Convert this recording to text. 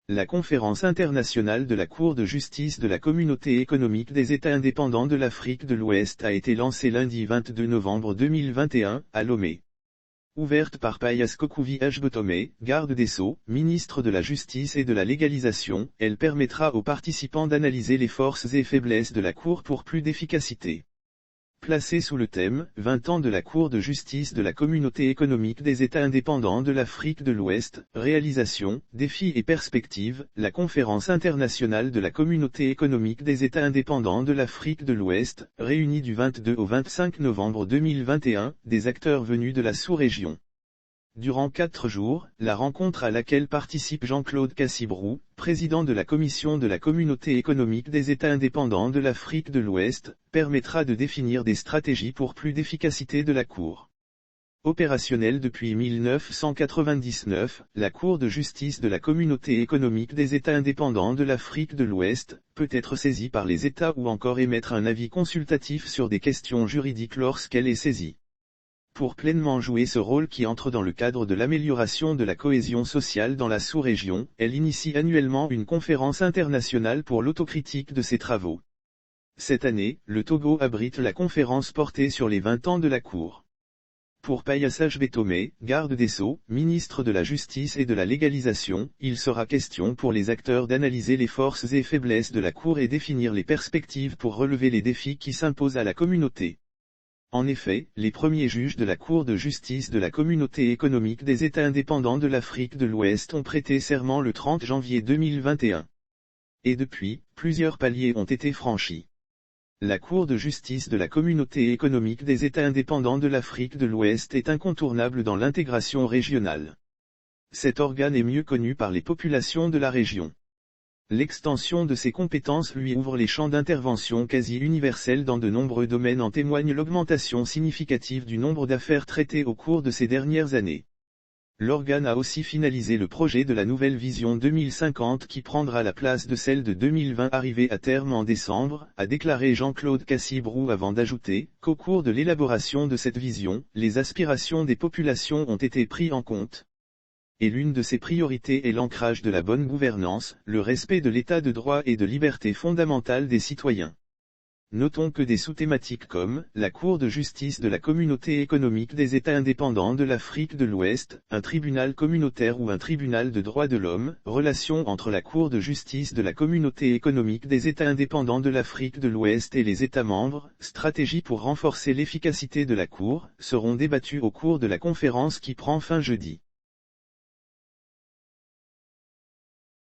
La conférence internationale de la Cour de justice de la Communauté économique des États indépendants de l'Afrique de l'Ouest a été lancée lundi 22 novembre 2021, à Lomé. Ouverte par Pius Kokuvi Ajbotome, garde des Sceaux, ministre de la Justice et de la Légalisation, elle permettra aux participants d'analyser les forces et faiblesses de la Cour pour plus d'efficacité. Placée sous le thème « 20 ans de la Cour de justice de la Communauté économique des États indépendants de l'Afrique de l'Ouest, réalisation, défis et perspectives », la conférence internationale de la Communauté économique des États indépendants de l'Afrique de l'Ouest, réunie du 22 au 25 novembre 2021, des acteurs venus de la sous-région. Durant 4 jours, la rencontre à laquelle participe Jean-Claude Cassibrou, président de la Commission de la Communauté économique des États indépendants de l'Afrique de l'Ouest, permettra de définir des stratégies pour plus d'efficacité de la Cour. Opérationnelle depuis 1999, la Cour de justice de la Communauté économique des États indépendants de l'Afrique de l'Ouest, peut être saisie par les États ou encore émettre un avis consultatif sur des questions juridiques lorsqu'elle est saisie. Pour pleinement jouer ce rôle qui entre dans le cadre de l'amélioration de la cohésion sociale dans la sous-région, elle initie annuellement une conférence internationale pour l'autocritique de ses travaux. Cette année, le Togo abrite la conférence portée sur les 20 ans de la Cour. Pour Pius Ajbotome, garde des Sceaux, ministre de la Justice et de la Légalisation, il sera question pour les acteurs d'analyser les forces et faiblesses de la Cour et définir les perspectives pour relever les défis qui s'imposent à la communauté. En effet, les premiers juges de la Cour de justice de la Communauté économique des États indépendants de l'Afrique de l'Ouest ont prêté serment le 30 janvier 2021. Et depuis, plusieurs paliers ont été franchis. La Cour de justice de la Communauté économique des États indépendants de l'Afrique de l'Ouest est incontournable dans l'intégration régionale. Cet organe est mieux connu par les populations de la région. L'extension de ses compétences lui ouvre les champs d'intervention quasi universels dans de nombreux domaines, en témoigne l'augmentation significative du nombre d'affaires traitées au cours de ces dernières années. L'organe a aussi finalisé le projet de la nouvelle vision 2050 qui prendra la place de celle de 2020 arrivée à terme en décembre, a déclaré Jean-Claude Cassibrou avant d'ajouter qu'au cours de l'élaboration de cette vision, les aspirations des populations ont été prises en compte. Et l'une de ses priorités est l'ancrage de la bonne gouvernance, le respect de l'état de droit et de libertés fondamentales des citoyens. Notons que des sous-thématiques comme la Cour de justice de la Communauté économique des États indépendants de l'Afrique de l'Ouest, un tribunal communautaire ou un tribunal de droits de l'homme, relations entre la Cour de justice de la Communauté économique des États indépendants de l'Afrique de l'Ouest et les États membres, stratégies pour renforcer l'efficacité de la Cour, seront débattues au cours de la conférence qui prend fin jeudi.